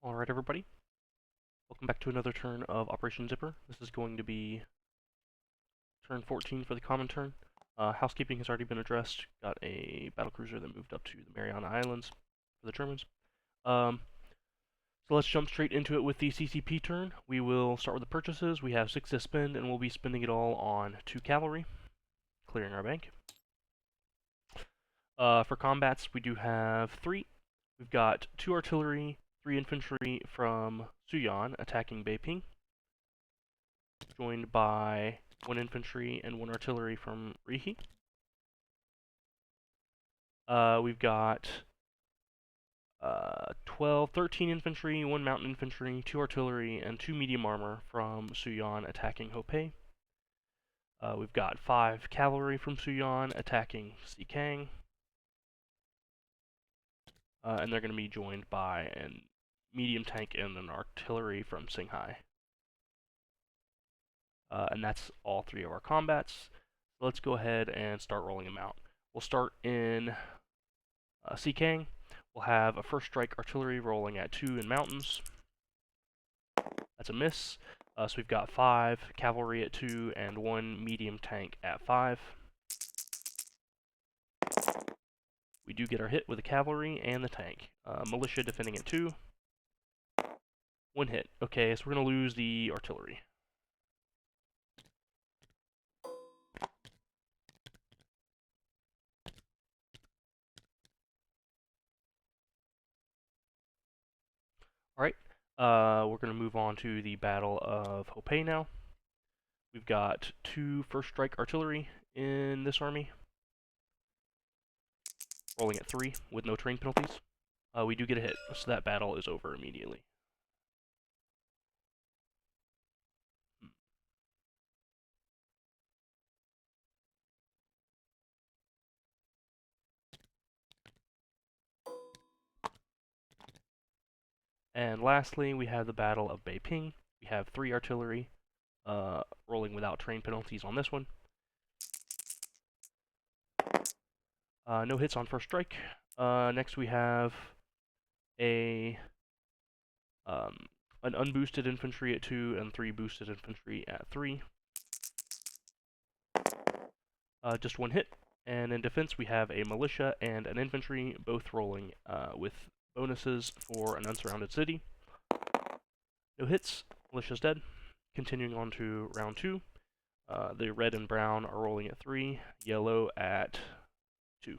Alright everybody, welcome back to another turn of Operation Zipper. This is going to be turn 14 for the Comintern. Housekeeping has already been addressed. Got a battlecruiser that moved up to the Mariana Islands for the Germans. So let's jump straight into it with the CCP turn. We will start with the purchases. We have 6 to spend, and we'll be spending it all on 2 cavalry, clearing our bank. For combats, we do have 3. We've got 2 artillery, 3 infantry from Suyan attacking Beiping, joined by 1 infantry and 1 artillery from Rihi. We've got 13 infantry, 1 mountain infantry, 2 artillery, and 2 medium armor from Suyan attacking Hopei. We've got 5 cavalry from Suyan attacking Xikang. And they're going to be joined by a medium tank and an artillery from Singhai. And that's all 3 of our combats. So let's go ahead and start rolling them out. We'll start in Xikang. We'll have a first strike artillery rolling at 2 in mountains. That's a miss. So we've got 5 cavalry at 2 and 1 medium tank at 5. We do get our hit with the cavalry and the tank. Militia defending at 2. 1 hit. Okay, so we're going to lose the artillery. Alright, we're going to move on to the Battle of Hopei now. We've got 2 first strike artillery in this army, rolling at 3 with no terrain penalties. We do get a hit, so that battle is over immediately. And lastly, we have the Battle of Beiping. We have 3 artillery, rolling without terrain penalties on this one. No hits on first strike. Next we have an unboosted infantry at 2 and 3 boosted infantry at 3. Just 1 hit. And in defense we have a militia and an infantry, both rolling with bonuses for an unsurrounded city. No hits. Militia's dead. Continuing on to round 2. The red and brown are rolling at 3, yellow at 2.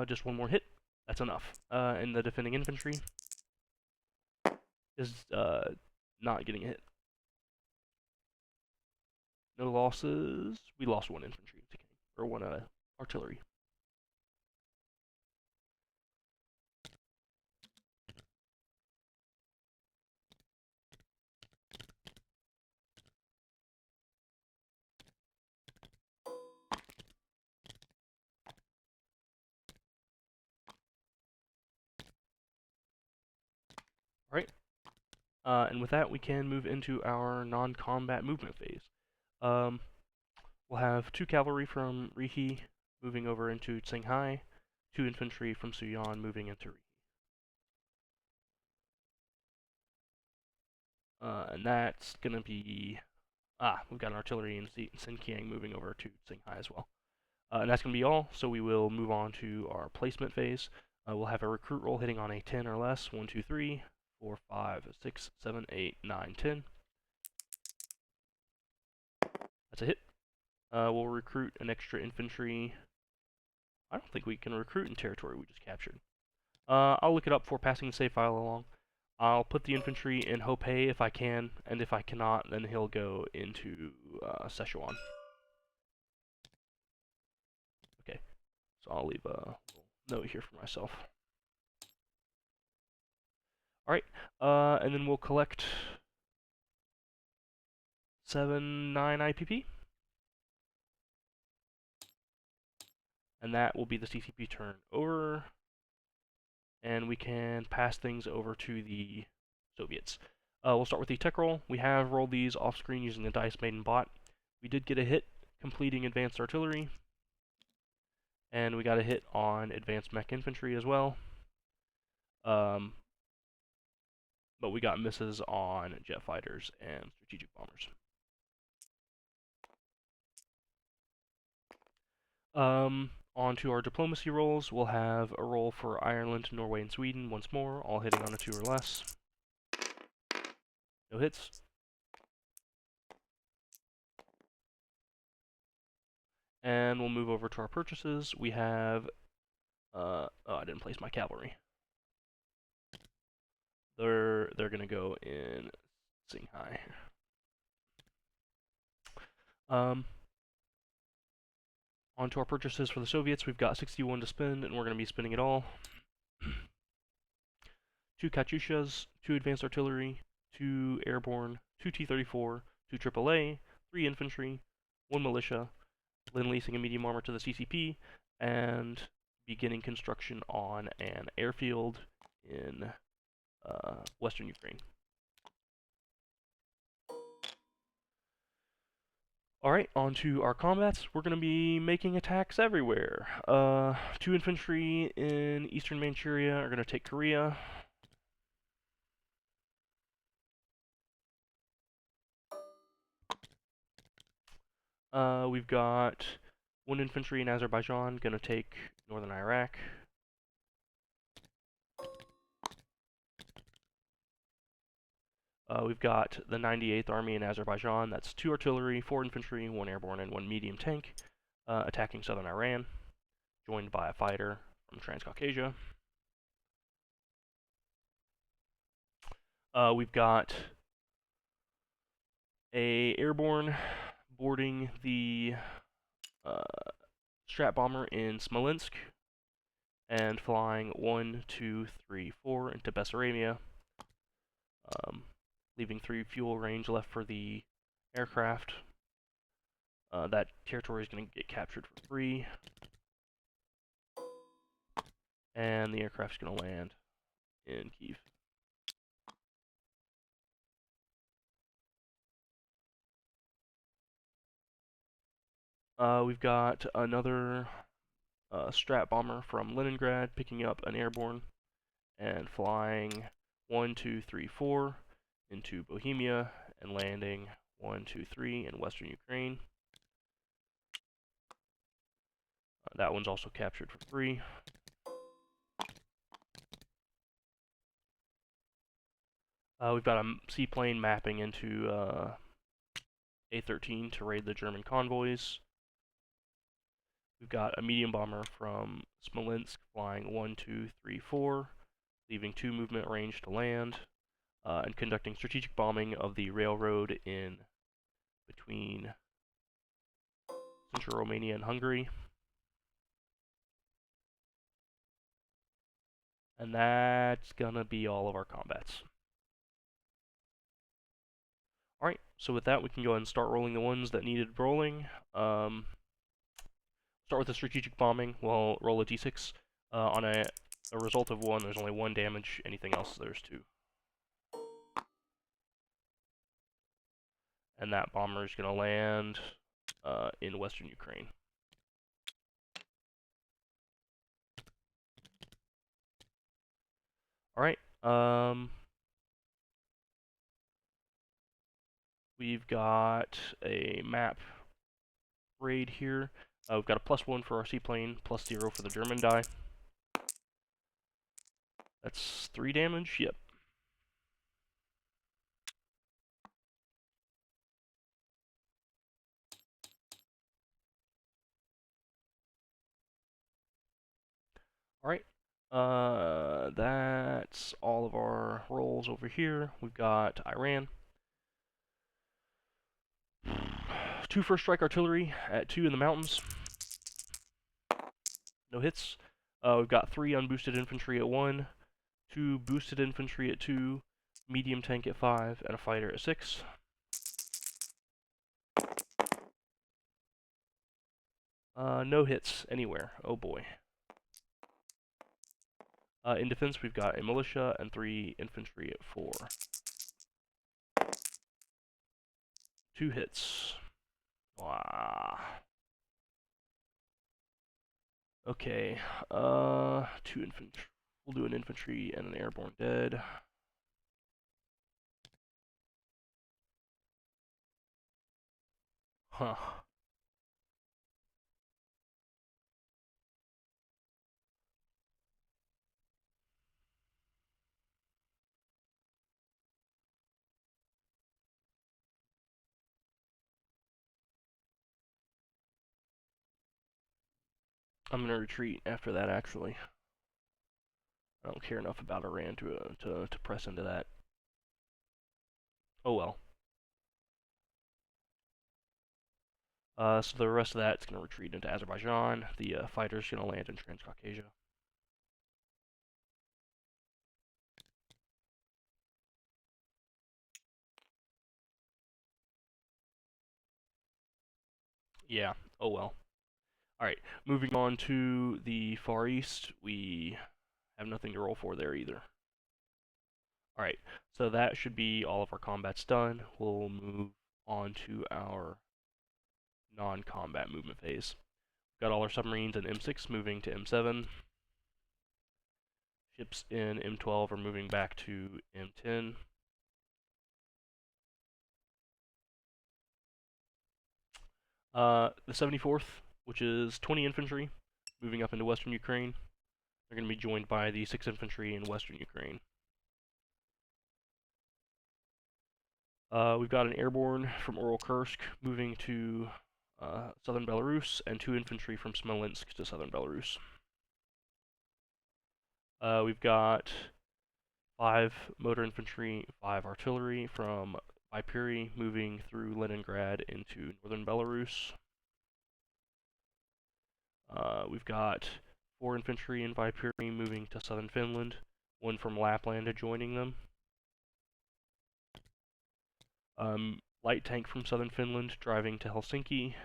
Just 1 more hit. That's enough. And the defending infantry is not getting a hit. No losses. We lost 1 infantry, or 1 artillery. Alright. And with that, we can move into our non-combat movement phase. We'll have 2 cavalry from Rihi moving over into Tsinghai, 2 infantry from Suyan moving into Rihi. And that's going to be... we've got an artillery in Xinjiang moving over to Tsinghai as well. And that's going to be all, so we will move on to our placement phase. We'll have a recruit roll hitting on a 10 or less. 1, 2, 3, 4, 5, 6, 7, 8, 9, 10. That's a hit. We'll recruit an extra infantry. I don't think we can recruit in territory we just captured. I'll look it up before passing the save file along. I'll put the infantry in Hopei if I can, and if I cannot, then he'll go into Szechuan. Okay, so I'll leave a note here for myself. Alright, and then we'll collect 7, 9 IPP. And that will be the CCP turn over. And we can pass things over to the Soviets. We'll start with the tech roll. We have rolled these off screen using the Dice Maiden bot. We did get a hit, completing advanced artillery. And we got a hit on advanced mech infantry as well. But we got misses on jet fighters and strategic bombers. On to our diplomacy rolls. We'll have a roll for Ireland, Norway, and Sweden once more, all hitting on a 2 or less. No hits. And we'll move over to our purchases. We have, oh, I didn't place my cavalry. They're gonna go in Shanghai. On to our purchases for the Soviets. We've got 61 to spend, and we're gonna be spending it all. 2 Katyushas, 2 advanced artillery, 2 airborne, 2 T-34, 2 AAA, 3 infantry, 1 militia, lend-leasing a medium armor to the CCP, and beginning construction on an airfield in western Ukraine. Alright, on to our combats. We're going to be making attacks everywhere. 2 infantry in eastern Manchuria are going to take Korea. We've got 1 infantry in Azerbaijan going to take northern Iraq. We've got the 98th Army in Azerbaijan. That's 2 artillery, 4 infantry, 1 airborne, and 1 medium tank, attacking southern Iran, joined by a fighter from Transcaucasia. We've got a airborne boarding the Strat bomber in Smolensk and flying 1, 2, 3, 4 into Bessarabia, leaving 3 fuel range left for the aircraft. That territory is going to get captured for free, and the aircraft's going to land in Kyiv. We've got another Strat bomber from Leningrad picking up an airborne and flying 1, 2, 3, 4 into Bohemia and landing 1, 2, 3 in western Ukraine. That one's also captured for free. We've got a seaplane mapping into A13 to raid the German convoys. We've got a medium bomber from Smolensk flying 1, 2, 3, 4, leaving 2 movement range to land, and conducting strategic bombing of the railroad in between Central Romania and Hungary. And that's gonna be all of our combats. Alright, so with that we can go ahead and start rolling the ones that needed rolling. Start with the strategic bombing. We'll roll a d6. On a result of 1, there's only 1 damage. Anything else, there's 2. And that bomber is going to land in western Ukraine. Alright, we've got a map raid here. We've got a +1 for our seaplane, +0 for the German die. That's 3 damage, yep. Alright, that's all of our rolls over here. We've got Iran. 2 first strike artillery at 2 in the mountains. No hits. We've got 3 unboosted infantry at 1, 2 boosted infantry at 2, medium tank at 5, and a fighter at 6. No hits anywhere. Oh boy. In defense, we've got a militia and 3 infantry at 4. 2 hits. Wow. Okay, two infantry. We'll do an infantry and an airborne dead. Huh. I'm gonna retreat after that, actually. I don't care enough about Iran to press into that. Oh well. So the rest of that's gonna retreat into Azerbaijan. The fighters gonna land in Transcaucasia. Yeah. Oh well. All right. Moving on to the Far East, we have nothing to roll for there either. All right. So that should be all of our combats done. We'll move on to our non-combat movement phase. Got all our submarines in M6 moving to M7. Ships in M12 are moving back to M10. The 74th, which is 20 infantry, moving up into western Ukraine. They're going to be joined by the 6th infantry in western Ukraine. We've got an airborne from Kursk moving to southern Belarus, and 2 infantry from Smolensk to southern Belarus. We've got 5 motor infantry, 5 artillery from Viipuri moving through Leningrad into northern Belarus. We've got 4 infantry in Viipuri moving to southern Finland, 1 from Lapland joining them. Light tank from southern Finland driving to Helsinki.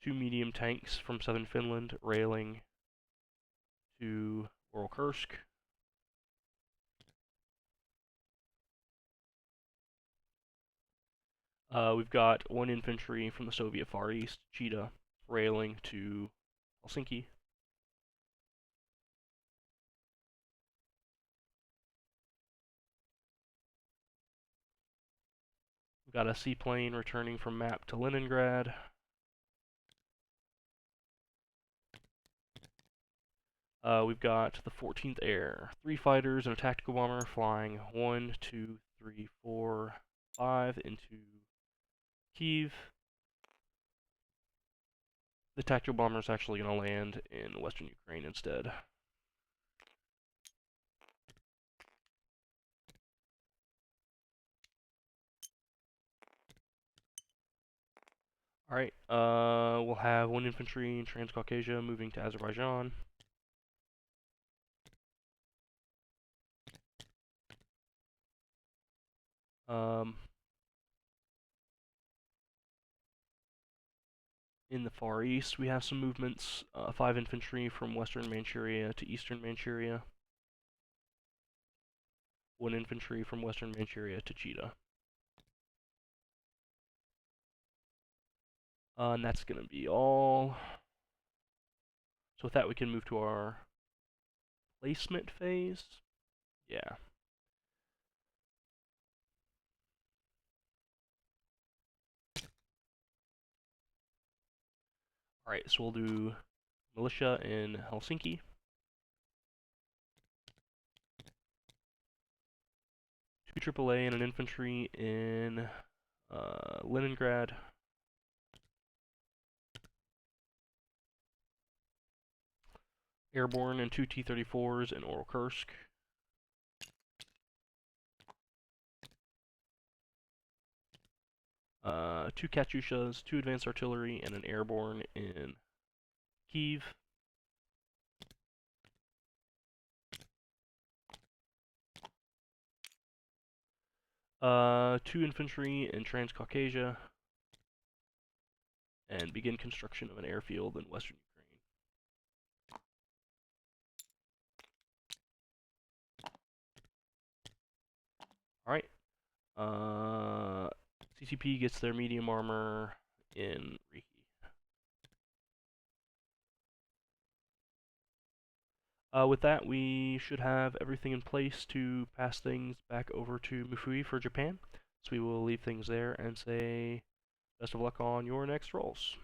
2 medium tanks from southern Finland railing to Kursk. We've got 1 infantry from the Soviet Far East, Cheetah, railing to Helsinki. We've got a seaplane returning from map to Leningrad. We've got the 14th Air, 3 fighters and a tactical bomber flying 1, 2, 3, 4, 5 into Kiev. The tactical bomber is actually going to land in western Ukraine instead. Alright, we'll have 1 infantry in Transcaucasia moving to Azerbaijan. In the Far East, we have some movements. 5 infantry from western Manchuria to eastern Manchuria. 1 infantry from western Manchuria to Cheetah. And that's going to be all. So with that, we can move to our placement phase. Yeah. Alright, so we'll do militia in Helsinki. 2 AAA and an infantry in Leningrad. Airborne and 2 T-34s in Kursk. 2 Katyushas, 2 advanced artillery, and an airborne in Kiev. Two infantry in Transcaucasia, and begin construction of an airfield in western Ukraine. Alright. CCP gets their medium armor in Riki. With that, we should have everything in place to pass things back over to Mufui for Japan. So we will leave things there and say best of luck on your next rolls.